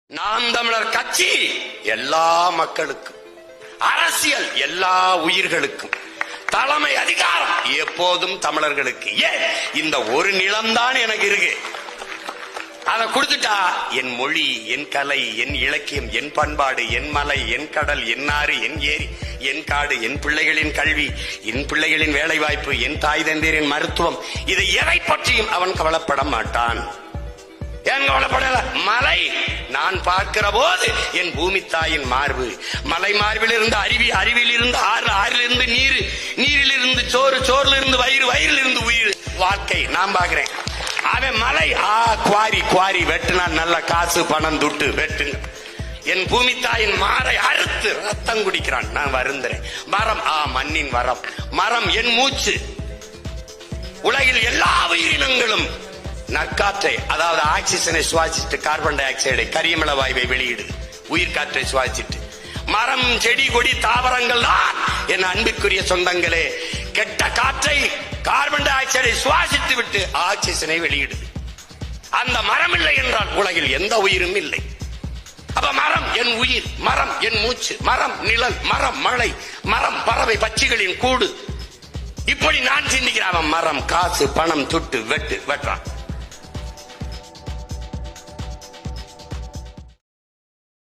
நாம் தமிழர் கட்சி எல்லா மக்களுக்கும், அரசியல் எல்லா உயிர்களுக்கும், தலைமை அதிகாரம் எப்போதும் தமிழர்களுக்கு. ஏன் இந்த ஒரு நிலம்தான் எனக்கு இருக்கு, அதை கொடுத்துட்டா என் மொழி, என் கலை, என் இலக்கியம், என் பண்பாடு, என் மலை, என் கடல், என் ஆறு, என் ஏரி, என் காடு, என் பிள்ளைகளின் கல்வி, என் பிள்ளைகளின் வேலை வாய்ப்பு, என் தாய் தந்தையரின் மருத்துவம், இதை எதை பற்றியும் அவன் கவலைப்பட மாட்டான். ஏன் கவலைப்படல? மலை நான் பார்க்கிற போது என் பூமி தாயின் மார்பு, மலை மார்பில் இருந்து அருவி, அருவியில் இருந்து ஆறு, ஆறிலிருந்து நீர், நீரில் இருந்து சோறு, சோறுல இருந்து வயிறு, வயிறில் இருந்து உயிர், வாழ்க்கை நான் பாக்குறேன். அவன் மலை குவாரி, குவாரி வெட்டினா நல்ல காசு பணம் துட்டு வெட்டுங்க. என் பூமி தாயின் மாரை அறுத்து ரத்தம் குடிக்கிறான், நான் வருந்துறேன். மரம் மண்ணின் வரம், மரம் என் மூச்சு. உலகில் எல்லா உயிரினங்களும் நற்காற்றை, அதாவது ஆக்சிஜனை சுவாசிட்டு கார்பன் டை ஆக்சைடை, கரியமில வாயுவை வெளியிடுது, உயிர் காற்றை சுவாசிட்டு. மரம், செடி, கொடி, தாவரங்கள் தான் என் அன்புக்குரிய சொந்தங்களே கெட்ட காற்றை, கார்பன் டை ஆக்சைடை சுவாசித்து விட்டு ஆக்சிஜனை வெளியிடுது. அந்த மரம் இல்லை என்றால் உலகில் எந்த உயிரும் இல்லை. அப்ப மரம் என் உயிர், மரம் என் மூச்சு, மரம் நிழல், மரம் மழை, மரம் பறவை பட்சிகளின் கூடு. இப்படி நான் சிந்திக்கிறேன். அவன் மரம் காசு பணம் துட்டு வெட்டுறான்.